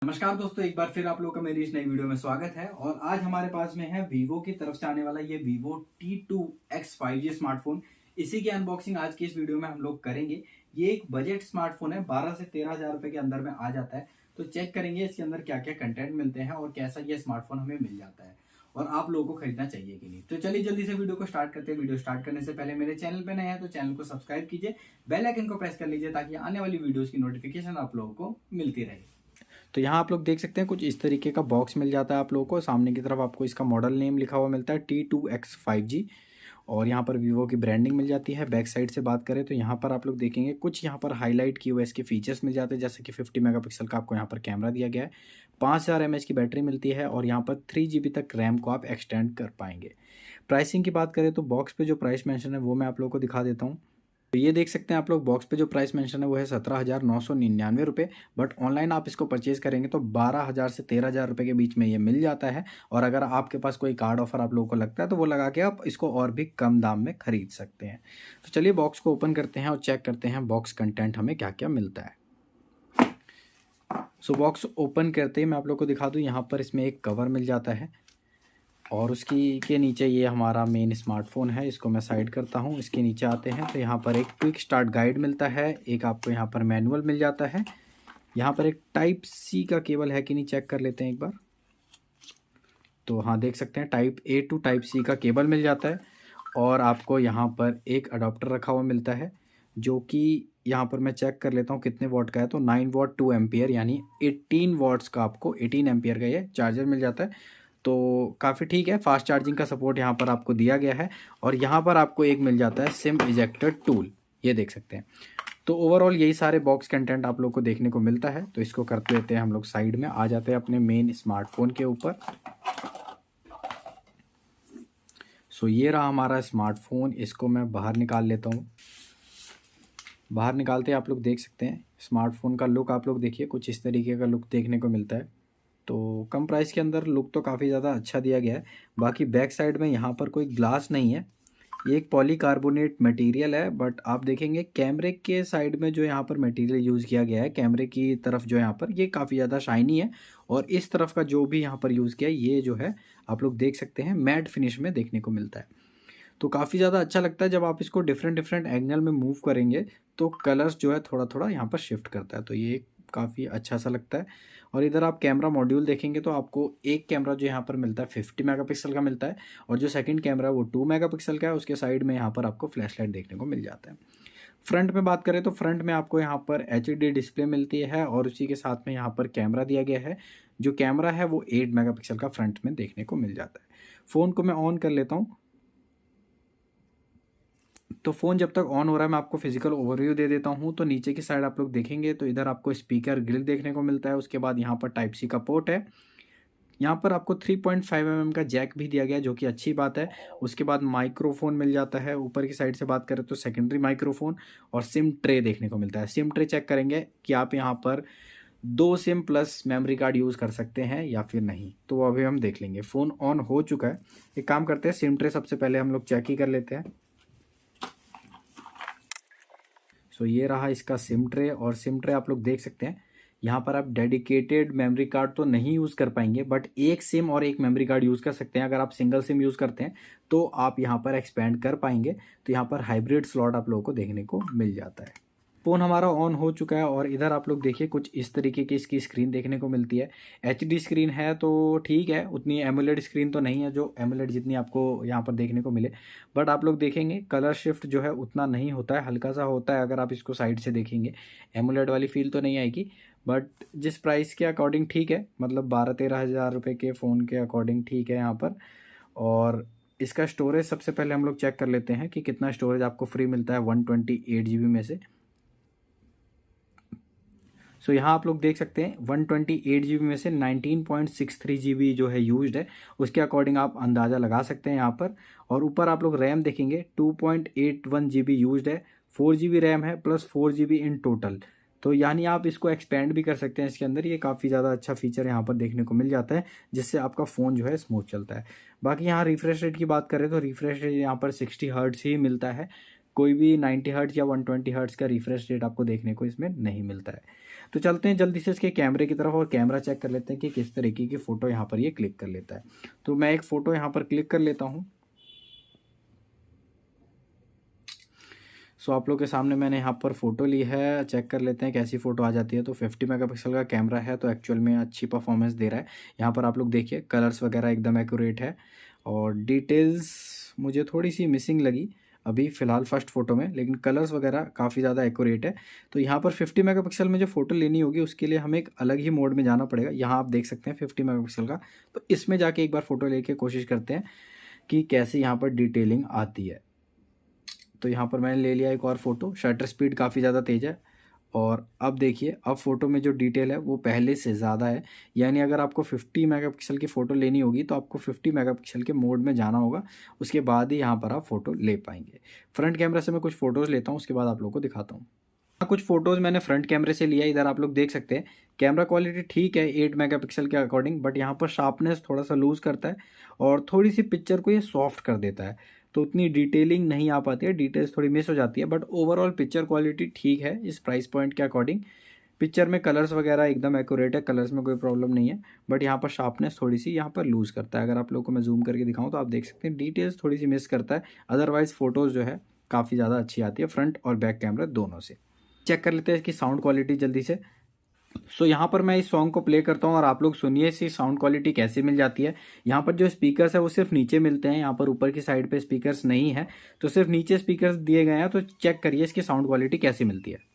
नमस्कार दोस्तों, एक बार फिर आप लोग का मेरी इस नई वीडियो में स्वागत है। और आज हमारे पास में है वीवो की तरफ से आने वाला ये वीवो T2X 5G स्मार्टफोन। इसी की अनबॉक्सिंग आज की इस वीडियो में हम लोग करेंगे। ये एक बजट स्मार्टफोन है, 12 से 13 हजार रुपए के अंदर में आ जाता है। तो चेक करेंगे इसके अंदर क्या क्या कंटेंट मिलते हैं और कैसा ये स्मार्टफोन हमें मिल जाता है और आप लोगों को खरीदना चाहिए कि नहीं। तो चलिए जल्दी से वीडियो को स्टार्ट करते हैं। वीडियो स्टार्ट करने से पहले मेरे चैनल पे नए हैं तो चैनल को सब्सक्राइब कीजिए, बेल आइकन को प्रेस कर लीजिए ताकि आने वाली वीडियोस की नोटिफिकेशन आप लोगों को मिलती रहे। तो यहाँ आप लोग देख सकते हैं कुछ इस तरीके का बॉक्स मिल जाता है आप लोगों को। सामने की तरफ आपको इसका मॉडल नेम लिखा हुआ मिलता है T2X 5G और यहाँ पर वीवो की ब्रांडिंग मिल जाती है। बैक साइड से बात करें तो यहाँ पर आप लोग देखेंगे कुछ यहाँ पर हाईलाइट किए हुए इसके फीचर्स मिल जाते हैं, जैसे कि 50 मेगापिक्सल का आपको यहाँ पर कैमरा दिया गया है, 5000 mAh की बैटरी मिलती है और यहाँ पर 3 GB तक रैम को आप एक्सटेंड कर पाएंगे। प्राइसिंग की बात करें तो बॉक्स पे जो प्राइस मेंशन है वो मैं आप लोगों को दिखा देता हूँ। तो ये देख सकते हैं आप लोग, बॉक्स पे जो प्राइस मेंशन है वो है 17,999 रुपये। बट ऑनलाइन आप इसको परचेज़ करेंगे तो 12,000 से 13,000 रुपये के बीच में ये मिल जाता है। और अगर आपके पास कोई कार्ड ऑफर आप लोगों को लगता है तो वो लगा के आप इसको और भी कम दाम में खरीद सकते हैं। तो चलिए बॉक्स को ओपन करते हैं और चेक करते हैं बॉक्स कंटेंट हमें क्या क्या मिलता है। सो बॉक्स ओपन करते ही मैं आप लोग को दिखा दूँ, यहाँ पर इसमें एक कवर मिल जाता है और उसकी के नीचे ये हमारा मेन स्मार्टफोन है। इसको मैं साइड करता हूँ। इसके नीचे आते हैं तो यहाँ पर एक क्विक स्टार्ट गाइड मिलता है, एक आपको यहाँ पर मैनुअल मिल जाता है। यहाँ पर एक टाइप सी का केबल है कि नहीं चेक कर लेते हैं एक बार। तो हाँ देख सकते हैं type A to type C का केबल मिल जाता है और आपको यहाँ पर एक अडोप्टर रखा हुआ मिलता है जो कि यहाँ पर मैं चेक कर लेता हूँ कितने वॉट का है। तो 9 वॉट 2 एम्पियर यानी 18 वॉट्स का आपको 18 एम्पियर का ये चार्जर मिल जाता है। तो काफ़ी ठीक है, फास्ट चार्जिंग का सपोर्ट यहाँ पर आपको दिया गया है। और यहाँ पर आपको एक मिल जाता है सिम इजेक्टर टूल, ये देख सकते हैं। तो ओवरऑल यही सारे बॉक्स कंटेंट आप लोग को देखने को मिलता है। तो इसको करते लेते हैं हम लोग साइड में, आ जाते हैं अपने मेन स्मार्टफोन के ऊपर। सो ये रहा हमारा स्मार्टफोन, इसको मैं बाहर निकाल लेता हूँ। बाहर निकालते आप लोग देख सकते हैं स्मार्टफोन का लुक, आप लोग देखिए कुछ इस तरीके का लुक देखने को मिलता है। तो कम प्राइस के अंदर लुक तो काफ़ी ज़्यादा अच्छा दिया गया है। बाकी बैक साइड में यहाँ पर कोई ग्लास नहीं है, ये एक पॉलीकार्बोनेट मटेरियल है। बट आप देखेंगे कैमरे के साइड में जो यहाँ पर मटेरियल यूज़ किया गया है, कैमरे की तरफ जो यहाँ पर ये काफ़ी ज़्यादा शाइनी है। और इस तरफ का जो भी यहाँ पर यूज़ किया है ये जो है आप लोग देख सकते हैं मैट फिनिश में देखने को मिलता है। तो काफ़ी ज़्यादा अच्छा लगता है जब आप इसको डिफरेंट डिफरेंट एंगल में मूव करेंगे तो कलर्स जो है थोड़ा थोड़ा यहाँ पर शिफ्ट करता है। तो ये काफ़ी अच्छा सा लगता है। और इधर आप कैमरा मॉड्यूल देखेंगे तो आपको एक कैमरा जो यहाँ पर मिलता है 50 मेगापिक्सल का मिलता है और जो सेकंड कैमरा है वो 2 मेगापिक्सल का है। उसके साइड में यहाँ पर आपको फ्लैशलाइट देखने को मिल जाता है। फ्रंट में बात करें तो फ्रंट में आपको यहाँ पर HD डिस्प्ले मिलती है और उसी के साथ में यहाँ पर कैमरा दिया गया है। जो कैमरा है वो 8 मेगापिक्सल का फ्रंट में देखने को मिल जाता है। फ़ोन को मैं ऑन कर लेता हूँ। तो फ़ोन जब तक ऑन हो रहा है मैं आपको फिजिकल ओवरव्यू दे देता हूँ। तो नीचे की साइड आप लोग देखेंगे तो इधर आपको स्पीकर ग्रिल देखने को मिलता है। उसके बाद यहाँ पर टाइप सी का पोर्ट है। यहाँ पर आपको 3.5 mm का जैक भी दिया गया है जो कि अच्छी बात है। उसके बाद माइक्रोफोन मिल जाता है। ऊपर की साइड से बात करें तो सेकेंडरी माइक्रोफोन और सिम ट्रे देखने को मिलता है। सिम ट्रे चेक करेंगे कि आप यहाँ पर 2 SIM plus memory card use कर सकते हैं या फिर नहीं, तो वो अभी हम देख लेंगे। फ़ोन ऑन हो चुका है। एक काम करते हैं, सिम ट्रे सबसे पहले हम लोग चेक ही कर लेते हैं। सो ये रहा इसका सिम ट्रे और सिम ट्रे आप लोग देख सकते हैं। यहाँ पर आप डेडिकेटेड मेमोरी कार्ड तो नहीं यूज़ कर पाएंगे बट एक सिम और एक मेमोरी कार्ड यूज़ कर सकते हैं। अगर आप सिंगल सिम यूज़ करते हैं तो आप यहाँ पर एक्सपेंड कर पाएंगे। तो यहाँ पर हाइब्रिड स्लॉट आप लोगों को देखने को मिल जाता है। फ़ोन हमारा ऑन हो चुका है और इधर आप लोग देखिए कुछ इस तरीके की इसकी स्क्रीन देखने को मिलती है। HD स्क्रीन है तो ठीक है, उतनी एमोलेड स्क्रीन तो नहीं है जो एमोलेड जितनी आपको यहाँ पर देखने को मिले। बट आप लोग देखेंगे कलर शिफ्ट जो है उतना नहीं होता है, हल्का सा होता है। अगर आप इसको साइड से देखेंगे एमोलेड वाली फील तो नहीं आएगी। बट जिस प्राइस के अकॉर्डिंग ठीक है, मतलब 12-13 हज़ार रुपये के फ़ोन के अकॉर्डिंग ठीक है यहाँ पर। और इसका स्टोरेज सबसे पहले हम लोग चेक कर लेते हैं कि कितना स्टोरेज आपको फ्री मिलता है 128 GB में से। सो यहाँ आप लोग देख सकते हैं 128 GB में से 19.63 GB जो है यूज्ड है। उसके अकॉर्डिंग आप अंदाज़ा लगा सकते हैं यहाँ पर। और ऊपर आप लोग रैम देखेंगे 2.81 GB यूज्ड है, 4 GB रैम है प्लस 4 GB इन टोटल। तो यानी आप इसको एक्सपेंड भी कर सकते हैं इसके अंदर। ये काफ़ी ज़्यादा अच्छा फीचर यहाँ पर देखने को मिल जाता है जिससे आपका फ़ोन जो है स्मूथ चलता है। बाकी यहाँ रिफ्रेश रेट की बात करें तो रिफ्रेश रेट यहाँ पर 60 हर्ट्ज़ ही मिलता है। कोई भी 90 हर्ट्ज़ या 120 हर्ट्ज़ का रिफ्रेश रेट आपको देखने को इसमें नहीं मिलता है। तो चलते हैं जल्दी से इसके कैमरे की तरफ और कैमरा चेक कर लेते हैं कि किस तरीके की फ़ोटो यहाँ पर ये क्लिक कर लेता है। तो मैं एक फ़ोटो यहाँ पर क्लिक कर लेता हूँ। सो आप लोग के सामने मैंने यहाँ पर फ़ोटो ली है, चेक कर लेते हैं कैसी फ़ोटो आ जाती है। तो 50 मेगापिक्सल का कैमरा है, तो एक्चुअल में अच्छी परफॉर्मेंस दे रहा है। यहाँ पर आप लोग देखिए कलर्स वगैरह एकदम एक्यूरेट है और डिटेल्स मुझे थोड़ी सी मिसिंग लगी अभी फ़िलहाल फर्स्ट फ़ोटो में, लेकिन कलर्स वगैरह काफ़ी ज़्यादा एक्यूरेट है। तो यहाँ पर 50 मेगापिक्सल में जो फ़ोटो लेनी होगी उसके लिए हमें एक अलग ही मोड में जाना पड़ेगा। यहाँ आप देख सकते हैं 50 मेगापिक्सल का, तो इसमें जाके एक बार फ़ोटो लेके कोशिश करते हैं कि कैसे यहाँ पर डिटेलिंग आती है। तो यहाँ पर मैंने ले लिया एक और फ़ोटो, शटर स्पीड काफ़ी ज़्यादा तेज़ है और अब देखिए अब फ़ोटो में जो डिटेल है वो पहले से ज़्यादा है। यानी अगर आपको 50 मेगापिक्सल की फ़ोटो लेनी होगी तो आपको 50 मेगापिक्सल के मोड में जाना होगा, उसके बाद ही यहाँ पर आप फ़ोटो ले पाएंगे। फ्रंट कैमरा से मैं कुछ फ़ोटोज़ लेता हूँ, उसके बाद आप लोगों को दिखाता हूँ। कुछ फ़ोटोज़ मैंने फ्रंट कैमरे से लिया, इधर आप लोग देख सकते हैं कैमरा क्वालिटी ठीक है 8 मेगापिक्सल के अकॉर्डिंग, बट यहाँ पर शार्पनेस थोड़ा सा लूज़ करता है और थोड़ी सी पिक्चर को ये सॉफ्ट कर देता है, तो उतनी डिटेलिंग नहीं आ पाती है, डिटेल्स थोड़ी मिस हो जाती है। बट ओवरऑल पिक्चर क्वालिटी ठीक है इस प्राइस पॉइंट के अकॉर्डिंग। पिक्चर में कलर्स वगैरह एकदम एक्यूरेट है, कलर्स में कोई प्रॉब्लम नहीं है, बट यहाँ पर शार्पनेस थोड़ी सी यहाँ पर लूज़ करता है। अगर आप लोगों को मैं जूम करके दिखाऊँ तो आप देख सकते हैं डिटेल्स थोड़ी सी मिस करता है, अदरवाइज़ फ़ोटोज़ जो है काफ़ी ज़्यादा अच्छी आती है फ्रंट और बैक कैमरा दोनों से। चेक कर लेते हैं इसकी साउंड क्वालिटी जल्दी से। सो यहाँ पर मैं इस सॉन्ग को प्ले करता हूँ और आप लोग सुनिए इसकी साउंड क्वालिटी कैसे मिल जाती है। यहाँ पर जो स्पीकर्स है वो सिर्फ नीचे मिलते हैं, यहाँ पर ऊपर की साइड पे स्पीकर्स नहीं है, तो सिर्फ नीचे स्पीकर्स दिए गए हैं। तो चेक करिए इसकी साउंड क्वालिटी कैसी मिलती है।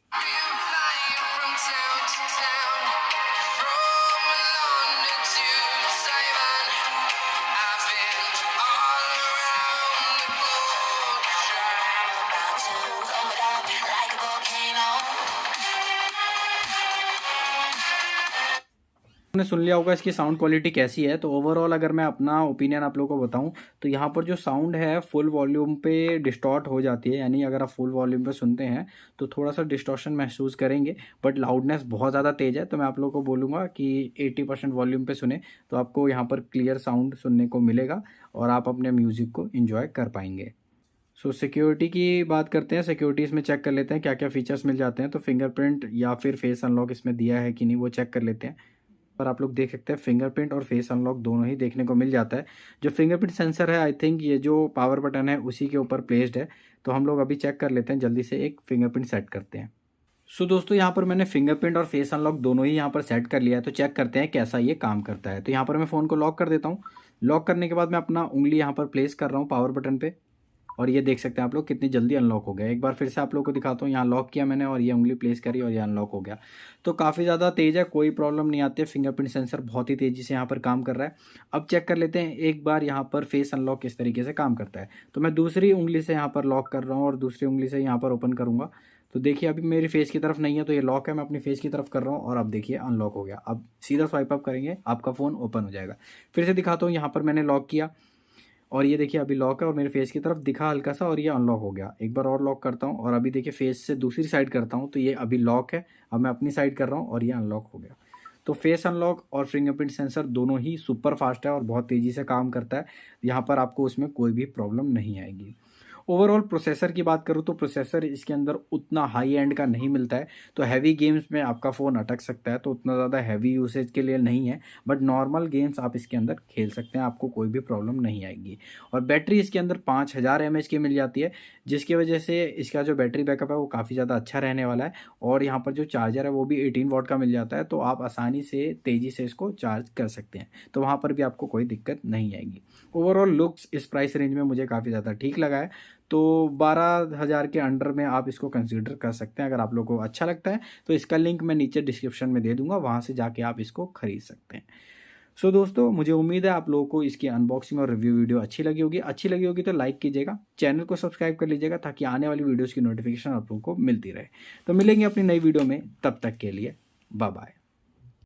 आपने सुन लिया होगा इसकी साउंड क्वालिटी कैसी है। तो ओवरऑल अगर मैं अपना ओपिनियन आप लोगों को बताऊं तो यहाँ पर जो साउंड है फुल वॉल्यूम पे डिस्टॉर्ट हो जाती है, यानी अगर आप फुल वॉल्यूम पे सुनते हैं तो थोड़ा सा डिस्टॉर्शन महसूस करेंगे, बट लाउडनेस बहुत ज़्यादा तेज़ है। तो मैं आप लोगों को बोलूँगा कि 80% वॉल्यूम पे सुने तो आपको यहाँ पर क्लियर साउंड सुनने को मिलेगा और आप अपने म्यूज़िक को इन्जॉय कर पाएंगे। सो सिक्योरिटी की बात करते हैं, सिक्योरिटी इसमें चेक कर लेते हैं क्या क्या फीचर्स मिल जाते हैं। तो फिंगरप्रिंट या फिर फेस अनलॉक इसमें दिया है कि नहीं वो चेक कर लेते हैं। पर आप लोग देख सकते हैं फिंगरप्रिंट और फेस अनलॉक दोनों ही देखने को मिल जाता है। जो फिंगरप्रिंट सेंसर है आई थिंक ये जो पावर बटन है उसी के ऊपर प्लेस्ड है, तो हम लोग अभी चेक कर लेते हैं, जल्दी से एक फिंगरप्रिंट सेट करते हैं। सो दोस्तों यहाँ पर मैंने फिंगरप्रिंट और फेस अनलॉक दोनों ही यहाँ पर सेट कर लिया है, तो चेक करते हैं कैसा ये काम करता है। तो यहाँ पर मैं फ़ोन को लॉक कर देता हूँ। लॉक करने के बाद मैं अपना उंगली यहाँ पर प्लेस कर रहा हूँ पावर बटन पे और ये देख सकते हैं आप लोग कितनी जल्दी अनलॉक हो गया। एक बार फिर से आप लोगों को दिखाता हूँ, यहाँ लॉक किया मैंने और ये उंगली प्लेस करी और ये अनलॉक हो गया। तो काफ़ी ज़्यादा तेज़ है, कोई प्रॉब्लम नहीं आती है। फिंगरप्रिंट सेंसर बहुत ही तेज़ी से यहाँ पर काम कर रहा है। अब चेक कर लेते हैं एक बार यहाँ पर फेस अनलॉक किस तरीके से काम करता है। तो मैं दूसरी उंगली से यहाँ पर लॉक कर रहा हूँ और दूसरी उंगली से यहाँ पर ओपन करूँगा। तो देखिए अभी मेरी फेस की तरफ नहीं है तो ये लॉक है, मैं अपनी फेस की तरफ कर रहा हूँ और अब देखिए अनलॉक हो गया। अब सीधा स्वाइप अप करेंगे आपका फ़ोन ओपन हो जाएगा। फिर से दिखाता हूँ, यहाँ पर मैंने लॉक किया और ये देखिए अभी लॉक है और मेरे फेस की तरफ दिखा हल्का सा और ये अनलॉक हो गया। एक बार और लॉक करता हूँ और अभी देखिए फेस से दूसरी साइड करता हूँ तो ये अभी लॉक है, अब मैं अपनी साइड कर रहा हूँ और ये अनलॉक हो गया। तो फेस अनलॉक और फिंगरप्रिंट सेंसर दोनों ही सुपर फास्ट है और बहुत तेज़ी से काम करता है। यहाँ पर आपको उसमें कोई भी प्रॉब्लम नहीं आएगी। ओवरऑल प्रोसेसर की बात करूँ तो प्रोसेसर इसके अंदर उतना हाई एंड का नहीं मिलता है, तो हैवी गेम्स में आपका फ़ोन अटक सकता है, तो उतना ज़्यादा हैवी यूसेज के लिए नहीं है। बट नॉर्मल गेम्स आप इसके अंदर खेल सकते हैं, आपको कोई भी प्रॉब्लम नहीं आएगी। और बैटरी इसके अंदर 5000 mAh की मिल जाती है, जिसकी वजह से इसका जो बैटरी बैकअप है वो काफ़ी ज़्यादा अच्छा रहने वाला है। और यहाँ पर जो चार्जर है वो भी 18 वॉट का मिल जाता है, तो आप आसानी से तेज़ी से इसको चार्ज कर सकते हैं, तो वहाँ पर भी आपको कोई दिक्कत नहीं आएगी। ओवरऑल लुक्स इस प्राइस रेंज में मुझे काफ़ी ज़्यादा ठीक लगा है, तो 12,000 के अंडर में आप इसको कंसीडर कर सकते हैं। अगर आप लोगों को अच्छा लगता है तो इसका लिंक मैं नीचे डिस्क्रिप्शन में दे दूंगा, वहाँ से जाके आप इसको खरीद सकते हैं। सो दोस्तों मुझे उम्मीद है आप लोगों को इसकी अनबॉक्सिंग और रिव्यू वीडियो अच्छी लगी होगी तो लाइक कीजिएगा, चैनल को सब्सक्राइब कर लीजिएगा ताकि आने वाली वीडियोज़ की नोटिफिकेशन आप लोगों को मिलती रहे। तो मिलेंगे अपनी नई वीडियो में, तब तक के लिए बाय बाय।